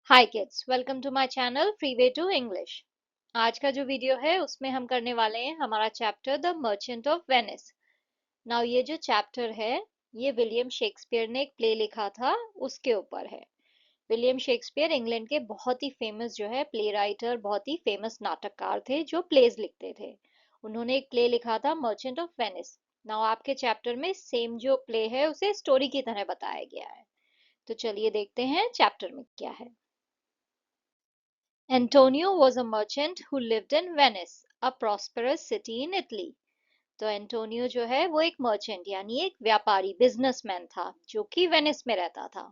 Hi kids, welcome to my channel freeway to English. आज का जो वीडियो है उसमें हम करने वाले हैं हमारा chapter the merchant of Venice. Now ये जो चैप्टर है ये विलियम शेक्सपियर ने एक प्ले लिखा था उसके ऊपर है। विलियम शेक्सपियर इंग्लैंड के बहुत ही फेमस जो है प्ले राइटर, बहुत ही फेमस नाटककार थे जो प्लेज लिखते थे। उन्होंने एक प्ले लिखा था मर्चेंट ऑफ वेनिस। नाउ आपके चैप्टर में सेम जो प्ले है उसे स्टोरी की तरह बताया गया है। तो चलिए देखते हैं चैप्टर में क्या है। Antonio was a merchant who lived in Venice, a prosperous city in Italy. तो एंटोनियो जो है वो एक मर्चेंट यानी एक व्यापारी बिजनेसमैन था जो कि वेनिस में रहता था।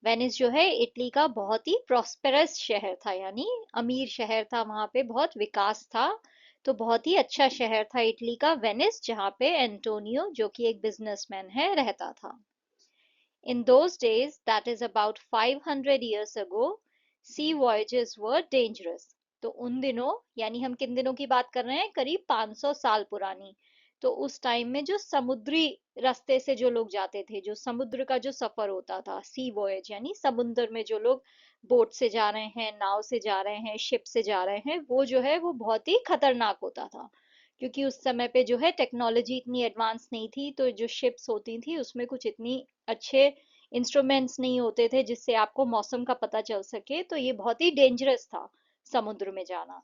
वेनिस जो है इटली का बहुत ही प्रॉस्पेरस शहर था, यानी अमीर शहर था, वहां पे बहुत विकास था। तो बहुत ही अच्छा शहर था इटली का वेनिस, जहाँ पे एंटोनियो जो कि एक बिजनेसमैन है रहता था। In those days, that is about 500 years ago, sea voyages were dangerous. तो उन दिनों यानी हम किन दिनों की बात कर रहे हैं, करीब 500 साल पुरानी। तो उस टाइम में जो समुद्री रास्ते से जो लोग जाते थे, जो समुद्र का जो सफर होता था, सी वॉयज यानी समुद्र में जो लोग बोट से जा रहे हैं, नाव से जा रहे हैं, शिप से जा रहे हैं, वो जो है वो बहुत ही खतरनाक होता था। क्योंकि उस समय पे जो है टेक्नोलॉजी इतनी एडवांस नहीं थी, तो जो शिप्स होती थी उसमें कुछ इतनी अच्छे इंस्ट्रूमेंट्स नहीं होते थे जिससे आपको मौसम का पता चल सके। तो ये बहुत ही डेंजरस था समुद्र में जाना।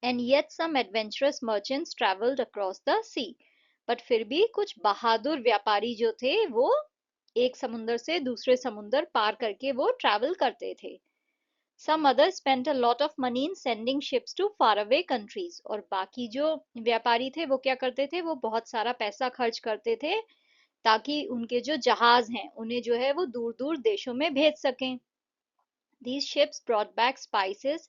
And yet some adventurous merchants travelled across the sea. But फिर भी कुछ बहादुर व्यापारी जो थे वो एक समुंदर से दूसरे समुंदर पार करके वो ट्रैवल करते थे। Some others spent a lot of money in sending ships to faraway countries। और बाकी जो व्यापारी थे वो क्या करते थे, वो बहुत सारा पैसा खर्च करते थे ताकि उनके जो जहाज हैं उन्हें जो है वो दूर दूर देशों में भेज सकें। These ships brought back spices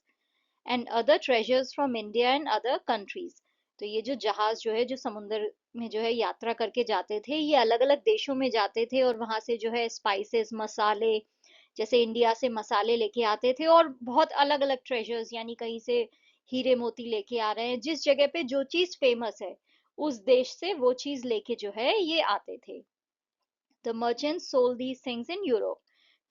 and other treasures from India and other countries। तो ये जो जहाज जो है जो समुद्र में जो है यात्रा करके जाते थे, ये अलग अलग देशों में जाते थे और वहां से जो है स्पाइसेस मसाले, जैसे इंडिया से मसाले लेके आते थे, और बहुत अलग अलग ट्रेजर्स यानी कहीं से हीरे मोती लेके आ रहे हैं, जिस जगह पे जो चीज फेमस है उस देश से वो चीज लेके जो है ये आते थे। The merchant sold these things in Europe.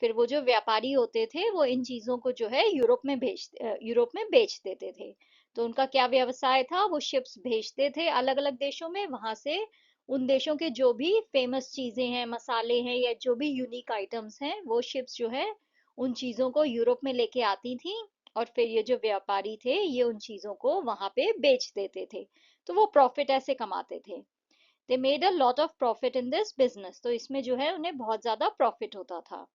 फिर वो जो व्यापारी होते थे वो इन चीजों को जो है यूरोप में बेच देते थे। तो उनका क्या व्यवसाय था, वो शिप्स भेजते थे अलग अलग देशों में, वहां से उन देशों के जो भी फेमस चीजें हैं, मसाले हैं या जो भी यूनिक आइटम्स हैं, वो शिप्स जो है उन चीजों को यूरोप में लेके आती थी। और फिर ये जो व्यापारी थे ये उन चीजों को वहां पे बेच देते थे। तो वो प्रॉफिट ऐसे कमाते थे। They made a lot of profit in this business. तो इसमें जो है उन्हें बहुत ज्यादा प्रॉफिट होता था।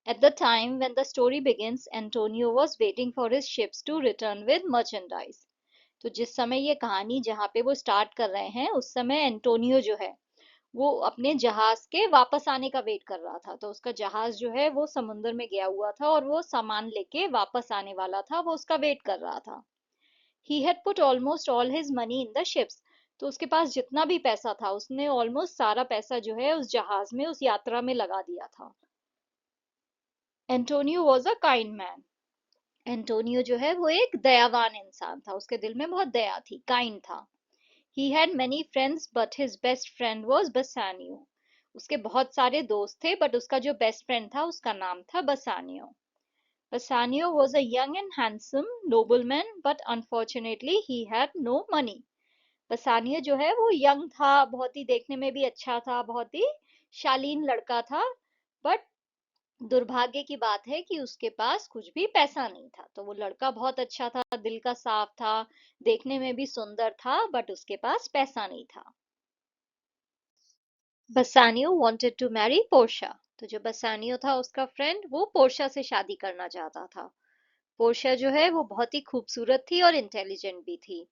At the time when the story begins, Antonio was waiting for his ships to return with merchandise. तो जिस समय ये कहानी जहाँ पे वो स्टार्ट कर रहे हैं उस समय एंटोनियो जो है वो अपने जहाज के वापस आने का वेट कर रहा था। तो उसका जहाज जो है वो समुद्र में गया हुआ था और वो सामान लेके वापस आने वाला था, वो उसका वेट कर रहा था। He had put almost all his money in the ships। तो उसके पास जितना भी पैसा था उसने ऑलमोस्ट सारा पैसा जो है उस जहाज में, उस यात्रा में लगा दिया था। Antonio was a kind man. Antonio जो है वो एक दयावान इंसान था, उसके दिल में बहुत दया थी, काइंड था। He had many friends but his best friend was Bassanio. उसके बहुत सारे दोस्त थे बट उसका जो बेस्ट फ्रेंड था उसका नाम था बसानियो। Bassanio was a young and handsome nobleman, but unfortunately he had no money। बसानिया जो है वो यंग था, बहुत ही देखने में भी अच्छा था, बहुत ही शालीन लड़का था। बट दुर्भाग्य की बात है कि उसके पास कुछ भी पैसा नहीं था। तो वो लड़का बहुत अच्छा था, दिल का साफ था, देखने में भी सुंदर था, बट उसके पास पैसा नहीं था। बसानियो wanted to marry पोर्शा। तो जो बसानियो था उसका फ्रेंड, वो पोर्शा से शादी करना चाहता था। पोर्शा जो है वो बहुत ही खूबसूरत थी और इंटेलिजेंट भी थी।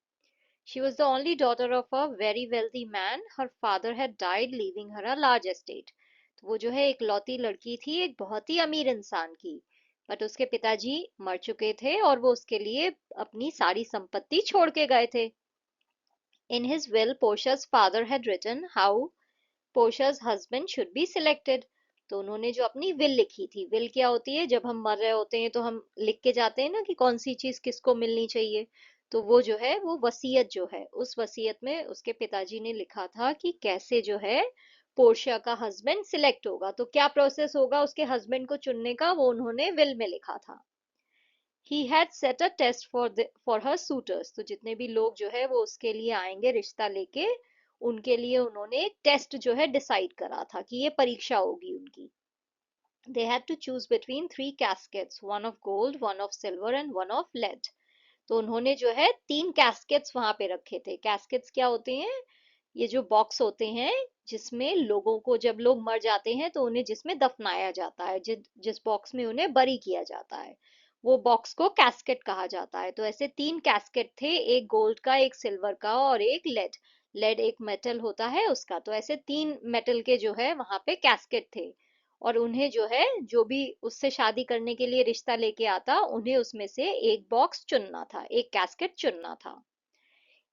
She was the only daughter of a very wealthy man. Her father had died, leaving her a large estate। तो वो जो है एक लौती लड़की थी, एक बहुत ही अमीर इंसान की, बट उसके पिताजी मर चुके थे और वो उसके लिए अपनी सारी संपत्ति छोड़ के गए थे। In his will, Portia's father had written how Portia's husband should be selected। तो उन्होंने जो अपनी विल लिखी थी, विल क्या होती है, जब हम मर रहे होते हैं तो हम लिख के जाते हैं ना कि कौन सी चीज किसको मिलनी चाहिए। तो वो जो है वो वसीयत जो है, उस वसीयत में उसके पिताजी ने लिखा था कि कैसे जो है पोर्शिया का हस्बैंड सिलेक्ट होगा। तो क्या प्रोसेस होगा उसके हस्बैंड को चुनने का, वो उन्होंने विल में लिखा था। He had set a test for her suitors, तो जितने भी लोग जो है वो उसके लिए आएंगे रिश्ता लेके, उनके लिए उन्होंने एक टेस्ट जो है डिसाइड करा था कि ये परीक्षा होगी उनकी। They had to choose between three caskets, one of gold, one of silver and one of lead. तो उन्होंने जो है तीन कैस्केट्स वहां पे रखे थे। कैस्केट्स क्या होते हैं? ये जो बॉक्स होते हैं जिसमें लोगों को, जब लोग मर जाते हैं तो उन्हें जिसमें दफनाया जाता है, जिस बॉक्स में उन्हें बरी किया जाता है, वो बॉक्स को कैस्केट कहा जाता है। तो ऐसे तीन कैस्केट थे, एक गोल्ड का, एक सिल्वर का और एक लेड। लेड एक मेटल होता है उसका। तो ऐसे तीन मेटल के जो है वहां पे कैस्केट थे, और उन्हें जो है, जो भी उससे शादी करने के लिए रिश्ता लेके आता, उन्हें उसमें से एक बॉक्स चुनना था, एक कैस्केट चुनना था।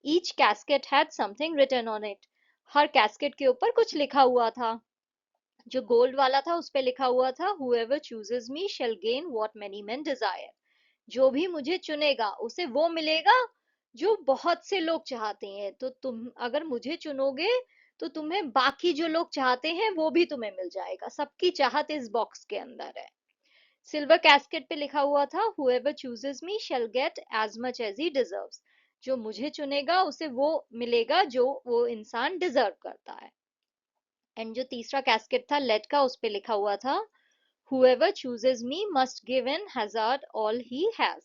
Each casket had something written on it, हर कैस्केट के ऊपर कुछ लिखा हुआ था। जो गोल्ड वाला था उस पे लिखा हुआ था, whoever chooses me shall gain what many men desire, जो भी मुझे चुनेगा उसे वो मिलेगा जो बहुत से लोग चाहते हैं। तो तुम अगर मुझे चुनोगे तो तुम्हें बाकी जो लोग चाहते हैं वो भी तुम्हें मिल जाएगा, सबकी चाहत इस बॉक्स के अंदर है। सिल्वर कैस्केट पे लिखा हुआ था, whoever chooses me shall get as much as he deserves, जो मुझे चुनेगा उसे वो मिलेगा जो वो इंसान डिजर्व करता है। एंड जो तीसरा कैस्केट था लेड का, उस पे लिखा हुआ था, whoever chooses me must give in hazard all he has,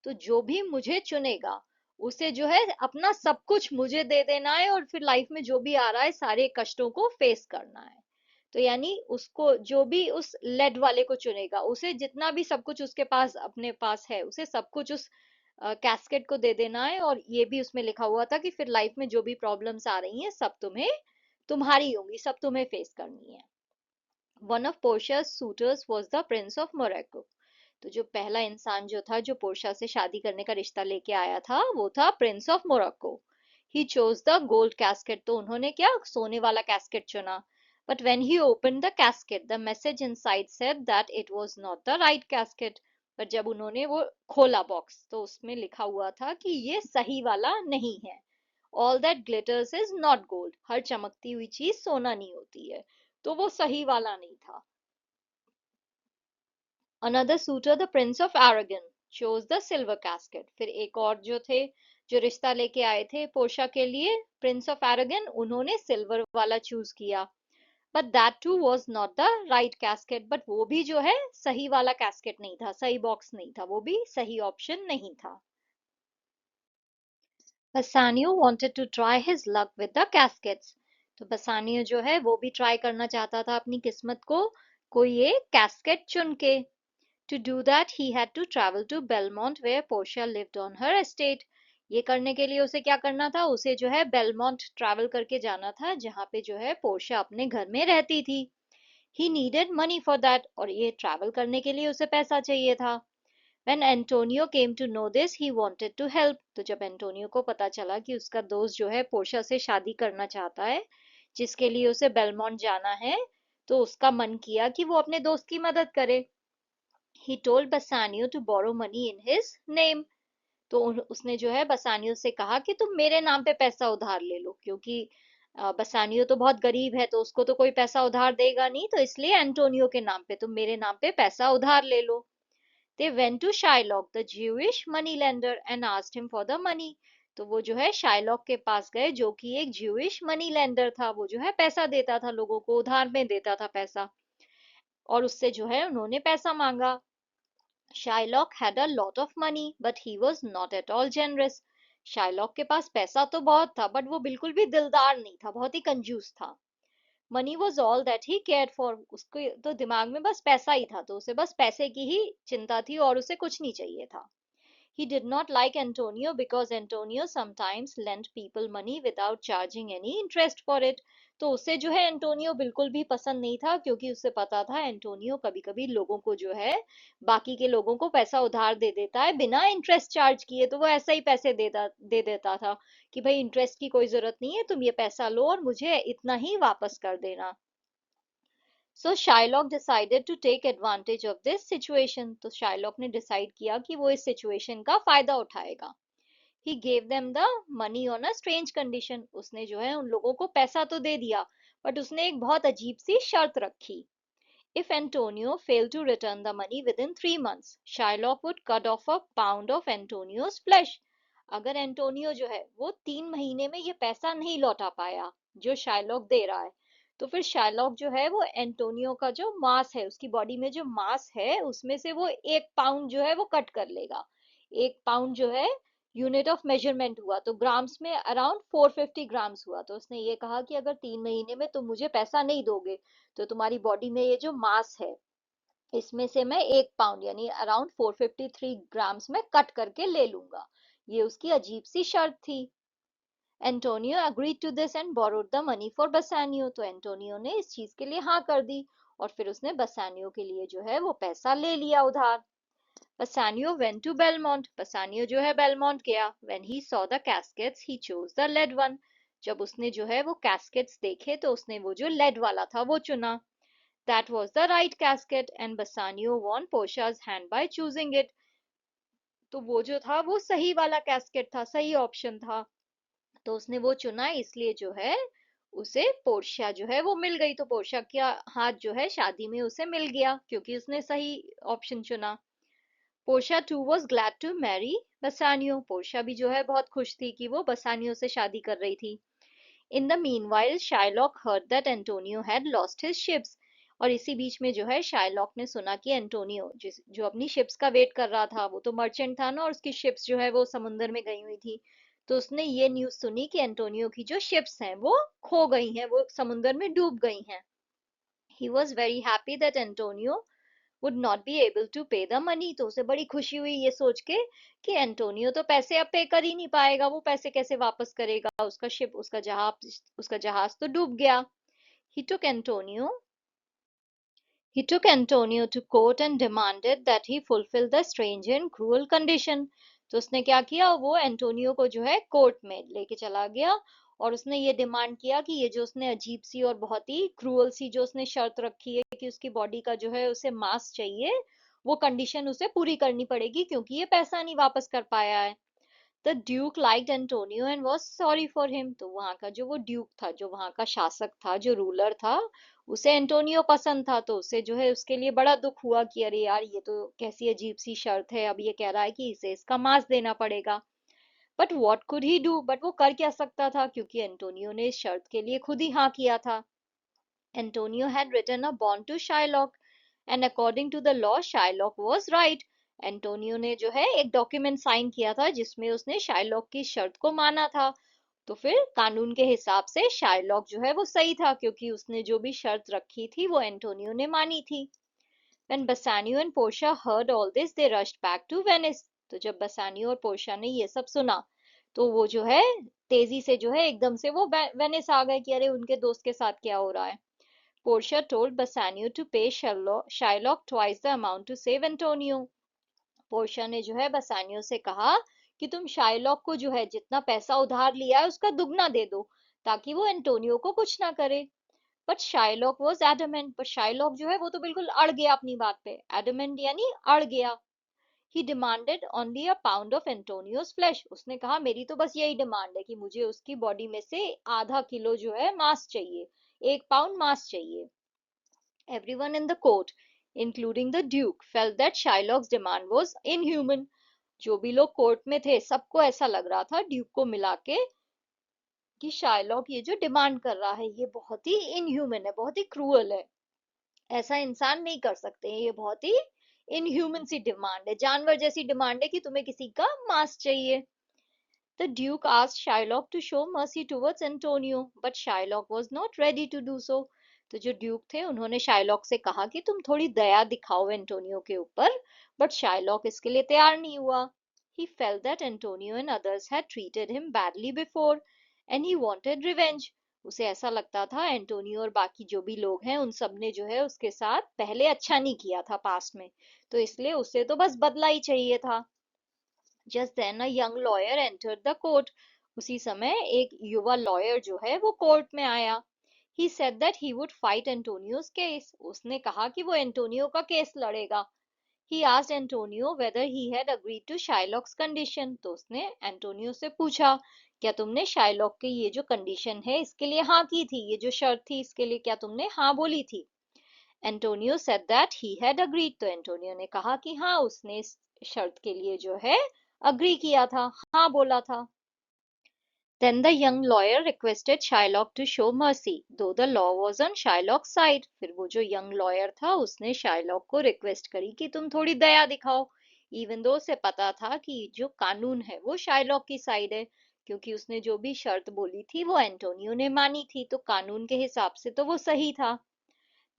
तो जो भी मुझे चुनेगा उसे जो है अपना सब कुछ मुझे दे देना है, और फिर लाइफ में जो भी आ रहा है सारे कष्टों को फेस करना है। तो यानी उसको, जो भी उस लेड वाले को चुनेगा, उसे जितना भी सब कुछ उसके पास अपने पास है उसे सब कुछ उस कैस्केट को दे देना है। और ये भी उसमें लिखा हुआ था कि फिर लाइफ में जो भी प्रॉब्लम्स आ रही हैं सब तुम्हें, तुम्हारी होंगी, सब तुम्हें फेस करनी है। One of Portia's suitors was the prince of Morocco, तो जो पहला इंसान जो था जो पोर्शिया से शादी करने का रिश्ता लेके आया था वो था Prince of Morocco. He chose the gold casket, तो उन्होंने क्या, सोने वाला कैस्केट चुना। But when he open the casket the message inside said that it was not the right casket, पर जब उन्होंने वो खोला बॉक्स तो उसमें लिखा हुआ था कि ये सही वाला नहीं है। All that glitters is not gold, हर चमकती हुई चीज सोना नहीं होती है। तो वो सही वाला नहीं था। Another suitor, the Prince of Aragon, chose the silver casket, फिर एक और जो थे, जो रिश्ता लेके आए थे पोर्शा के लिए, प्रिंस ऑफ एरागन, उन्होंने सिल्वर वाला चूज किया। But that too was not the right casket, but वो भी जो है सही वाला कैस्केट नहीं था, सही बॉक्स नहीं था, वो भी सही ऑप्शन नहीं था। बसानियो wanted to try his luck with the caskets, तो बसानियो जो है वो भी ट्राई करना चाहता था अपनी किस्मत को कोई एक कैस्केट चुन के। To do that, he had to travel to Belmont where Portia lived on her estate. ये करने के लिए उसे क्या करना था, उसे जो है बेलमोंट ट्रैवल करके जाना था जहाँ पे जो है पोर्शिया अपने घर में रहती थी। He needed money for that, और ये ट्रैवल करने के लिए उसे पैसा चाहिए था। When Antonio came to know this, he wanted to help. तो जब एंटोनियो को पता चला कि उसका दोस्त जो है पोर्शिया से शादी करना चाहता है, जिसके लिए उसे बेलमोंट जाना है, तो उसका मन किया कि वो अपने दोस्त की मदद करे। He told Bassanio to borrow money in his name. तो उसने जो है बसानियो से कहा कि तुम मेरे नाम पे पैसा उधार ले लो, क्योंकि बसानियो तो बहुत गरीब है तो उसको तो कोई पैसा उधार देगा नहीं, तो इसलिए एंटोनियो के नाम पे, तुम मेरे नाम पे पैसा उधार ले लो। They went to Shylock, the Jewish money lender, and asked him for the money. तो वो जो है शाइलॉक के पास गए, जो कि एक ज्यूइश मनी लेंडर था, वो जो है पैसा देता था लोगों को, उधार में देता था पैसा, और उससे जो है उन्होंने पैसा मांगा। Shylock had a lot of money, but he was not at all generous. Shylock के पास पैसा तो बहुत था, बट वो बिल्कुल भी दिलदार नहीं था, बहुत ही कंजूस था। Money was all that he care for, उसके तो दिमाग में बस पैसा ही था, तो उसे बस पैसे की ही चिंता थी और उसे कुछ नहीं चाहिए था। He did not like Antonio because Antonio sometimes lent people money without charging any interest for it. तो उसे जो है एंटोनियो बिल्कुल भी पसंद नहीं था, क्योंकि उसे पता था एंटोनियो कभी कभी लोगों को जो है, बाकी के लोगों को पैसा उधार दे देता है बिना इंटरेस्ट चार्ज किए, तो वो ऐसा ही पैसे दे देता था कि भाई इंटरेस्ट की कोई जरूरत नहीं है, तुम ये पैसा लो और मुझे इतना ही वापस कर देना। So Shylock decided to take advantage of this situation, तो शाइलॉक ने डिसाइड किया कि वो इस सिचुएशन का फायदा उठाएगा। He gave them the money on a strange condition, उसने जो है उन लोगों को पैसा तो दे दिया, बट उसने एक बहुत अजीब सी शर्त रखी। If Antonio failed to return the money within 3 months, Shylock would cut off a pound of Antonio's flesh. अगर एंटोनियो जो है वो 3 महीने में ये पैसा नहीं लौटा पाया जो शाइलॉक दे रहा है, तो फिर शाइलॉक जो है वो एंटोनियो का जो मांस है, उसकी बॉडी में जो मांस है उसमें से वो 1 पाउंड जो है वो कट कर लेगा। 1 पाउंड जो है यूनिट ऑफ मेजरमेंट हुआ, तो ग्राम्स में अराउंड 450 ग्राम्स हुआ। तो उसने ये कहा कि अगर 3 महीने में तुम मुझे पैसा नहीं दोगे तो तुम्हारी बॉडी में ये जो मांस है इसमें से मैं 1 पाउंड यानी अराउंड 453 ग्राम्स में कट करके ले लूंगा। ये उसकी अजीब सी शर्त थी। Antonio agreed to this and borrowed the money for बसानियो। तो एंटोनियो ने इस चीज के लिए हाँ कर दी और फिर उसने बसानियो के लिए जो है वो पैसा ले लिया उधार। बसानियो went to Belmont। बसानियो जो है बेलमोंट गया। When he saw the caskets, he chose the lead one। जब उसने जो है वो कैस्केट्स देखे तो उसने वो जो लेड वाला था वो चुना। That was the right casket and Bassanio won Portia's hand by choosing it। तो वो जो था वो सही वाला कैस्केट था, सही ऑप्शन था, तो उसने वो चुना, इसलिए जो है उसे पोर्शिया जो है वो मिल गई। तो पोर्शिया का हाथ जो है शादी में उसे मिल गया क्योंकि उसने सही ऑप्शन चुना। Portia too was glad to marry Bassanio. Portia भी जो है बहुत खुश थी कि वो बसानियो से शादी कर रही थी। In the meanwhile Shylock heard that Antonio had lost his ships. और इसी बीच में जो है शाइलॉक ने सुना कि एंटोनियो जो अपनी शिप्स का वेट कर रहा था, वो तो मर्चेंट था ना, और उसकी शिप्स जो है वो समुद्र में गई हुई थी। तो उसने ये न्यूज सुनी कि एंटोनियो की जो शिप्स हैं वो खो गई हैं, वो समुद्र में डूब गई हैं। He was very happy that Antonio would not be able to pay the money. तो उसे बड़ी खुशी हुई ये सोच के कि एंटोनियो तो पैसे अब पे कर ही नहीं पाएगा, वो पैसे कैसे वापस करेगा, उसका शिप उसका जहाज तो डूब गया। he took antonio he took Antonio to court and demanded that he fulfill the strange and cruel condition। तो उसने क्या किया, वो एंटोनियो को जो है कोर्ट में लेके चला गया और उसने ये डिमांड किया कि ये जो उसने अजीब सी और बहुत ही क्रूअल सी जो उसने शर्त रखी है कि उसकी बॉडी का जो है उसे मांस चाहिए, वो कंडीशन उसे पूरी करनी पड़ेगी क्योंकि ये पैसा नहीं वापस कर पाया है। The Duke liked Antonio and was sorry for him. तो वहां का जो वो ड्यूक था, जो वहां का शासक था, जो रूलर था, उसे एंटोनियो पसंद था, तो उसे जो है उसके लिए बड़ा दुख हुआ कि अरे यार ये तो कैसी अजीब सी शर्त है, अब ये कह रहा है कि इसे इसका मांस देना पड़ेगा। But what could he do, but वो कर क्या सकता था क्योंकि एंटोनियो ने इस शर्त के लिए खुद ही हाँ किया था। Antonio had written a bond to Shylock and according to the law Shylock was right। Antonio ने जो है एक डॉक्यूमेंट साइन किया था जिसमें उसने शाइलॉक की शर्त को माना था। तो फिर कानून के हिसाब से शाइलॉक जो है वो सही था क्योंकि उसने जो भी शर्त रखी थी वो एंटोनियो ने मानी थी। When Bassanio and Portia heard all this, they rushed back to Venice। तो जब बसानियो और पोर्शिया ने ये सब सुना तो वो जो है तेजी से जो है एकदम से वो वेनिस आ गए कि अरे उनके दोस्त के साथ क्या हो रहा है। Portia told Bassanio to pay Shylock twice the amount to save Antonio। Portia ने जो है बसानियो से कहा कि तुम शाइलॉक को जो है जितना पैसा उधार लिया है उसका दुगना दे दो ताकि वो एंटोनियो को कुछ ना करे। But Shylock was adamant. पर शाइलॉक जो है वो तो बिल्कुल अड़ गया अपनी बात पे। एडमेंट यानी अड़ गया। He demanded only a pound of Antonio's flesh. उसने कहा मेरी तो बस यही डिमांड है कि मुझे उसकी बॉडी में से आधा किलो जो है मांस चाहिए, 1 पाउंड मांस चाहिए। Everyone in the court, including the Duke, felt that Shylock's demand was inhuman। जो भी लोग कोर्ट में थे सबको ऐसा लग रहा था ड्यूक को मिला के कि शाइलॉक ये जो डिमांड कर रहा है ये बहुत ही इनह्यूमन है, बहुत ही क्रूअल है, ऐसा इंसान नहीं कर सकते हैं, ये बहुत ही इनह्यूमन सी डिमांड है, जानवर जैसी डिमांड है कि तुम्हें किसी का मांस चाहिए। The Duke asked Shylock to show mercy towards Antonio, but Shylock was not ready to do so। तो जो ड्यूक थे उन्होंने शाइलॉक से कहा कि तुम थोड़ी दया दिखाओ एंटोनियो के ऊपर, बट शाइलॉक इसके लिए तैयार नहीं हुआ। He felt that Antonio and others had treated him badly before and he wanted revenge। उसे ऐसा लगता था एंटोनियो और बाकी जो भी लोग हैं उन सब ने जो है उसके साथ पहले अच्छा नहीं किया था पास्ट में, तो इसलिए उसे तो बस बदला ही चाहिए था। Just then a young lawyer entered the court। उसी समय एक युवा लॉयर जो है वो कोर्ट में आया। He said that he would fight Antonio's case। उसने कहा कि वो एंटोनियो का केस लड़ेगा। He asked Antonio whether he had agreed to Shylock's condition। तो उसने एंटोनियो से पूछा क्या तुमने शाइलॉक की ये जो कंडीशन है इसके लिए हाँ की थी, ये जो शर्त थी इसके लिए क्या तुमने हाँ बोली थी? Antonio said that he had agreed, तो एंटोनियो ने कहा कि हाँ उसने इस शर्त के लिए जो है अग्री किया था, हाँ बोला था। Then the young lawyer requested Shylock to show mercy, though the law was on Shylock's side. फिर वो जो यंग लॉयर था उसने शाइलॉक को रिक्वेस्ट करी कि तुम थोड़ी दया दिखाओ, इवन दो उसे पता था कि जो कानून है वो शाइलॉक की साइड है, क्योंकि उसने जो भी शर्त बोली थी वो एंटोनियो ने मानी थी, तो कानून के हिसाब से तो वो सही था।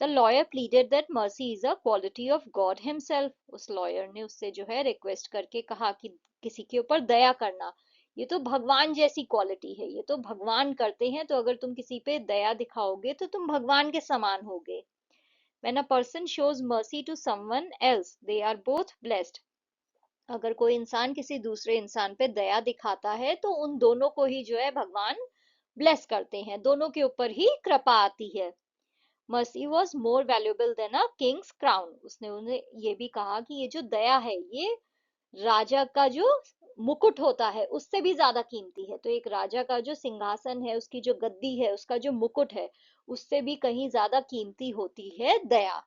The lawyer pleaded that mercy is a quality of God himself. उस लॉयर ने उससे जो है रिक्वेस्ट करके कहा कि किसी के ऊपर दया करना ये तो भगवान जैसी क्वालिटी है, ये तो भगवान करते हैं, तो अगर तुम किसी पे दया दिखाओगे तो तुम भगवान के समान होगे। When a person shows mercy to someone else, they are both blessed. अगर कोई इंसान किसी दूसरे इंसान पे दया दिखाता है तो उन दोनों को ही जो है भगवान ब्लेस करते हैं, दोनों के ऊपर ही कृपा आती है। Mercy was more valuable then a Kings crown, उसने उन्हें ये भी कहा कि ये जो दया है ये राजा का जो मुकुट होता है उससे भी ज्यादा कीमती है, तो एक राजा का जो सिंहासन है, उसकी जो गद्दी है, उसका जो मुकुट है, उससे भी कहीं ज्यादा कीमती होती है दया।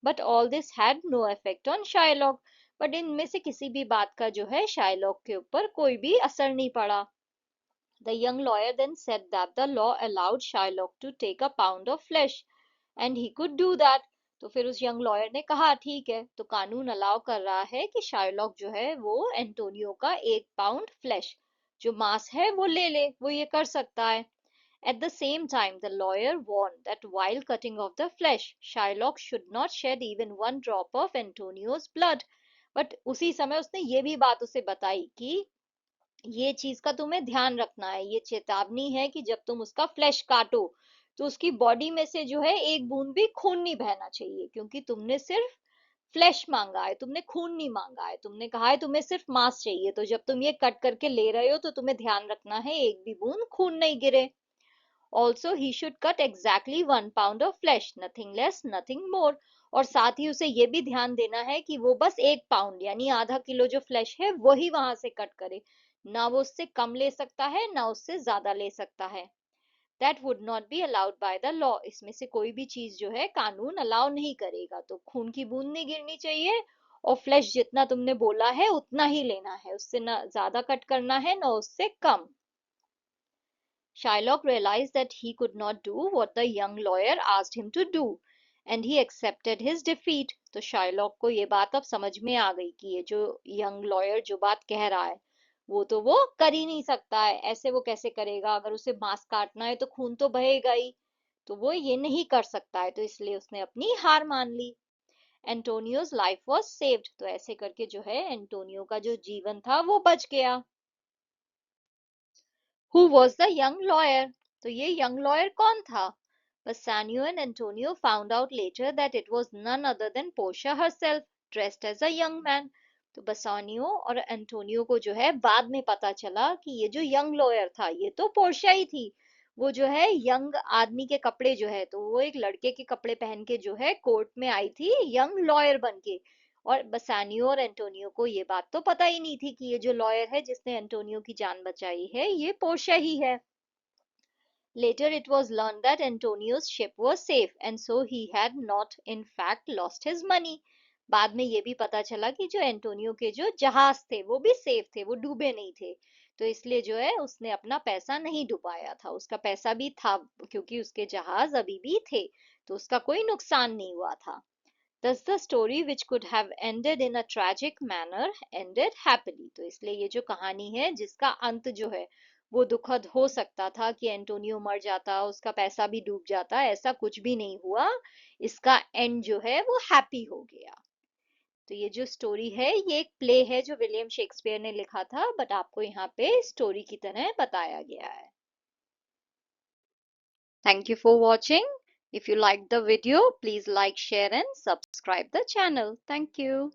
But all this had no effect on Shylock, but इनमें से किसी भी बात का जो है शाइलॉक के ऊपर कोई भी असर नहीं पड़ा। The young lawyer then said that the law allowed Shylock to take a pound of flesh and he could do that. तो फिर उस यंग लॉयर ने कहा ठीक है, तो कानून अलाउ कर रहा है कि शाइलॉक जो है वो एंटोनियो का 1 पाउंड फ्लैश जो मांस है वो ले ले, वो ये कर सकता है। At the same time, the lawyer warned that while cutting off the flesh, Shylock should not shed even one drop of Antonio's blood. But उसी समय उसने ये भी बात उसे बताई कि ये चीज का तुम्हें ध्यान रखना है, ये चेतावनी है कि जब तुम उसका फ्लैश काटो तो उसकी बॉडी में से जो है एक बूंद भी खून नहीं बहना चाहिए, क्योंकि तुमने सिर्फ फ्लैश मांगा है, तुमने खून नहीं मांगा है, तुमने कहा है तुम्हें सिर्फ मांस चाहिए, तो जब तुम ये कट करके ले रहे हो तो तुम्हें ध्यान रखना है एक भी बूंद खून नहीं गिरे। Also he should cut exactly 1 pound of flash, nothing less nothing more. और साथ ही उसे ये भी ध्यान देना है कि वो बस 1 पाउंड यानी आधा किलो जो फ्लैश है वही वहां से कट करे, ना वो उससे कम ले सकता है ना उससे ज्यादा ले सकता है। That would not be allowed by the law, इसमें से कोई भी चीज जो है कानून अलाउ नहीं करेगा, तो खून की बूंद नहीं गिरनी चाहिए और फ्लैश जितना तुमने बोला है उतना ही लेना है, उससे ना ज्यादा कट करना है ना उससे कम। Shylock realized that he could not do what the young lawyer asked him to do, and he accepted his defeat. तो शाइलॉक को ये बात अब समझ में आ गई कि ये जो यंग लॉयर जो बात कह रहा है वो तो वो कर ही नहीं सकता है, ऐसे वो कैसे करेगा, अगर उसे मांस काटना है तो खून तो बहेगा ही, तो वो ये नहीं कर सकता है, तो इसलिए उसने अपनी हार मान ली। एंटोनियोज लाइफ वॉज सेव्ड, तो ऐसे करके जो है एंटोनियो का जो जीवन था वो बच गया। Who was the young lawyer? तो ये young lawyer कौन था? Bassanio and Antonio found out later that it was none other than Portia herself, dressed as a young man. तो बसानियो और एंटोनियो को जो है बाद में पता चला कि ये जो यंग लॉयर था ये तो पोर्शिया ही थी। वो जो है यंग आदमी के कपड़े जो है, तो वो एक लड़के के कपड़े पहन के जो है कोर्ट में आई थी यंग लॉयर बन के। और बसानियो और एंटोनियो को ये बात तो पता ही नहीं थी कि ये जो लॉयर है जिसने एंटोनियो की जान बचाई है ये पोर्शिया ही है। Later it was learned that Antonio's ship was safe and so he had not in fact lost his money. बाद में ये भी पता चला कि जो एंटोनियो के जो जहाज थे वो भी सेफ थे, वो डूबे नहीं थे, तो इसलिए जो है उसने अपना पैसा नहीं डुबाया था, उसका पैसा भी था क्योंकि उसके जहाज अभी भी थे, तो उसका कोई नुकसान नहीं हुआ था। Thus the story which could have ended in a tragic manner ended happily. तो इसलिए ये जो कहानी है जिसका अंत जो है वो दुखद हो सकता था कि एंटोनियो मर जाता, उसका पैसा भी डूब जाता, ऐसा कुछ भी नहीं हुआ, इसका एंड जो है वो हैप्पी हो गया। तो ये जो स्टोरी है ये एक प्ले है जो विलियम शेक्सपियर ने लिखा था, बट आपको यहाँ पे स्टोरी की तरह बताया गया है। Thank you for watching. If you liked the video, please like, share and subscribe the channel. Thank you.